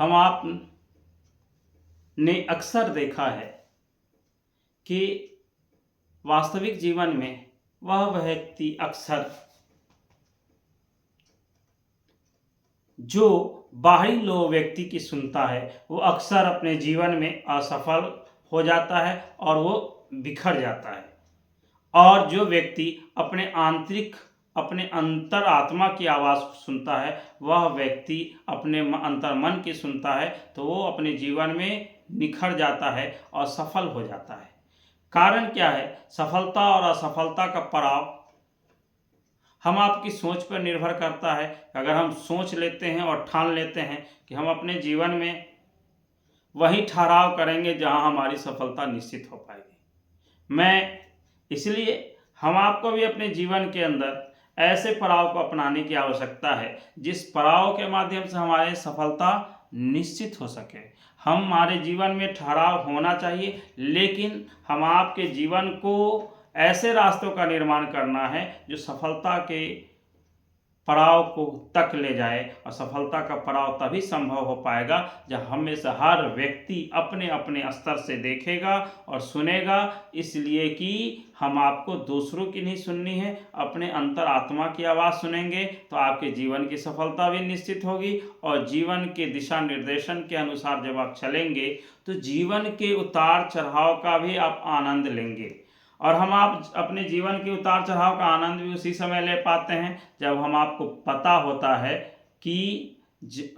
हम आप ने अक्सर देखा है कि वास्तविक जीवन में वह व्यक्ति अक्सर जो बाहरी लोग व्यक्ति की सुनता है वो अक्सर अपने जीवन में असफल हो जाता है और वो बिखर जाता है। और जो व्यक्ति अपने अंतर आत्मा की आवाज़ सुनता है, वह व्यक्ति अपने अंतर मन की सुनता है, तो वो अपने जीवन में निखर जाता है और सफल हो जाता है। कारण क्या है? सफलता और असफलता का पड़ाव हम आपकी सोच पर निर्भर करता है। अगर हम सोच लेते हैं और ठान लेते हैं कि हम अपने जीवन में वही ठहराव करेंगे जहां हमारी सफलता निश्चित हो पाएगी। मैं इसलिए हम आपको भी अपने जीवन के अंदर ऐसे पड़ाव को अपनाने की आवश्यकता है जिस पड़ाव के माध्यम से हमारी सफलता निश्चित हो सके। हमारे जीवन में ठहराव होना चाहिए, लेकिन हम आपके जीवन को ऐसे रास्तों का निर्माण करना है जो सफलता के पड़ाव को तक ले जाए। और सफलता का पड़ाव तभी संभव हो पाएगा जब हमेशा हर व्यक्ति अपने अपने स्तर से देखेगा और सुनेगा। इसलिए कि हम आपको दूसरों की नहीं सुननी है, अपने अंतर आत्मा की आवाज़ सुनेंगे तो आपके जीवन की सफलता भी निश्चित होगी। और जीवन के दिशा निर्देशन के अनुसार जब आप चलेंगे तो जीवन के उतार चढ़ाव का भी आप आनंद लेंगे। और हम आप अपने जीवन के उतार चढ़ाव का आनंद भी उसी समय ले पाते हैं जब हम आपको पता होता है कि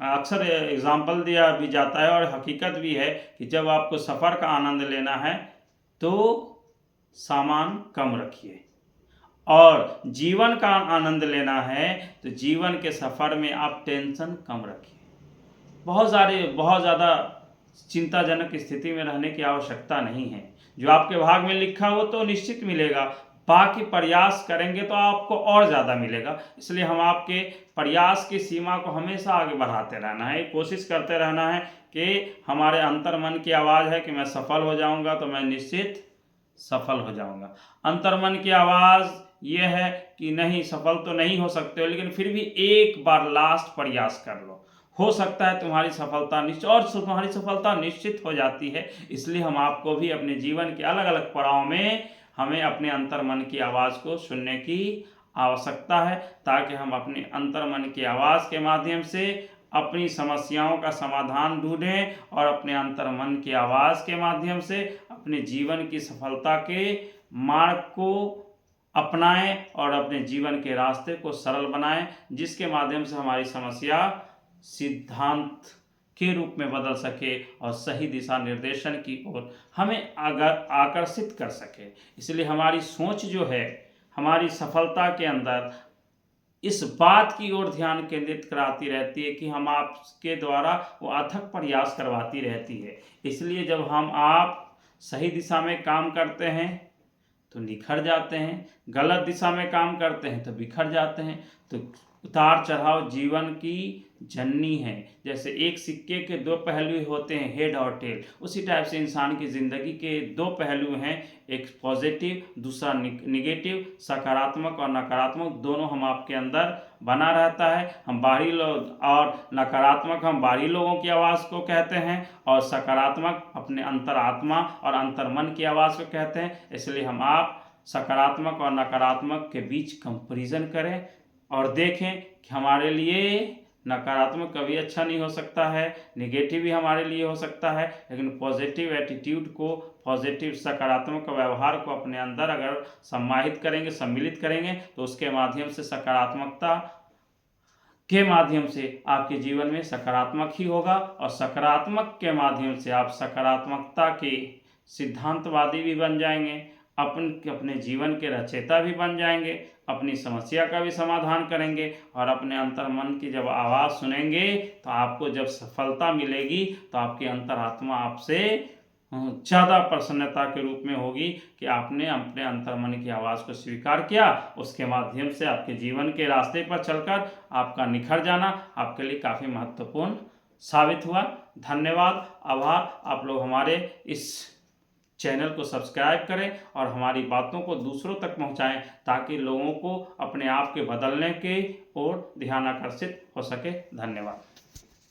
अक्सर एग्जाम्पल दिया भी जाता है और हकीकत भी है कि जब आपको सफ़र का आनंद लेना है तो सामान कम रखिए, और जीवन का आनंद लेना है तो जीवन के सफ़र में आप टेंशन कम रखिए। बहुत ज़्यादा चिंताजनक स्थिति में रहने की आवश्यकता नहीं है। जो आपके भाग में लिखा हो तो निश्चित मिलेगा, बाकी प्रयास करेंगे तो आपको और ज़्यादा मिलेगा। इसलिए हम आपके प्रयास की सीमा को हमेशा आगे बढ़ाते रहना है, कोशिश करते रहना है कि हमारे अंतर मन की आवाज़ है कि मैं सफल हो जाऊंगा तो मैं निश्चित सफल हो जाऊंगा। अंतर मन की आवाज़ ये है कि नहीं, सफल तो नहीं हो सकते हो, लेकिन फिर भी एक बार लास्ट प्रयास कर लो, हो सकता है तुम्हारी सफलता निश्चित, और तुम्हारी सफलता निश्चित हो जाती है। इसलिए हम आपको भी अपने जीवन के अलग अलग पड़ाव में हमें अपने अंतर मन की आवाज़ को सुनने की आवश्यकता है, ताकि हम अपने अंतर मन की आवाज़ के माध्यम से अपनी समस्याओं का समाधान ढूंढें और अपने अंतर मन की आवाज़ के माध्यम से अपने जीवन की सफलता के मार्ग को अपनाएं और अपने जीवन के रास्ते को सरल बनाएं, जिसके माध्यम से हमारी समस्या सिद्धांत के रूप में बदल सके और सही दिशा निर्देशन की ओर हमें आकर्षित कर सके। इसलिए हमारी सोच जो है हमारी सफलता के अंदर इस बात की ओर ध्यान केंद्रित कराती रहती है कि हम आपके द्वारा वो अथक प्रयास करवाती रहती है। इसलिए जब हम आप सही दिशा में काम करते हैं तो निखर जाते हैं, गलत दिशा में काम करते हैं तो बिखर जाते हैं। तो उतार चढ़ाव जीवन की जननी है। जैसे एक सिक्के के दो पहलू होते हैं, हेड और टेल, उसी टाइप से इंसान की ज़िंदगी के दो पहलू हैं, एक पॉजिटिव, दूसरा निगेटिव। सकारात्मक और नकारात्मक दोनों हम आपके अंदर बना रहता है। हम बाहरी लोग और नकारात्मक हम बाहरी लोगों की आवाज़ को कहते हैं, और सकारात्मक अपने अंतर आत्मा और अंतर मन की आवाज़ को कहते हैं। इसलिए हम आप सकारात्मक और नकारात्मक के बीच कंपैरिजन करें और देखें कि हमारे लिए नकारात्मक कभी अच्छा नहीं हो सकता है, नेगेटिव भी हमारे लिए हो सकता है, लेकिन पॉजिटिव एटीट्यूड को, पॉजिटिव सकारात्मक व्यवहार को अपने अंदर अगर सम्मानित करेंगे, सम्मिलित करेंगे तो उसके माध्यम से सकारात्मकता के माध्यम से आपके जीवन में सकारात्मक ही होगा, और सकारात्मक के माध्यम से आप सकारात्मकता के सिद्धांतवादी भी बन जाएंगे, अपने जीवन के रचयिता भी बन जाएंगे, अपनी समस्या का भी समाधान करेंगे। और अपने अंतर मन की जब आवाज़ सुनेंगे तो आपको जब सफलता मिलेगी तो आपकी अंतरात्मा आपसे ज़्यादा प्रसन्नता के रूप में होगी कि आपने अपने अंतर मन की आवाज़ को स्वीकार किया। उसके माध्यम से आपके जीवन के रास्ते पर चलकर आपका निखर जाना आपके लिए काफ़ी महत्वपूर्ण साबित हुआ। धन्यवाद, आभार। आप लोग हमारे इस चैनल को सब्सक्राइब करें और हमारी बातों को दूसरों तक पहुंचाएं, ताकि लोगों को अपने आप के बदलने की ओर ध्यान आकर्षित हो सके। धन्यवाद।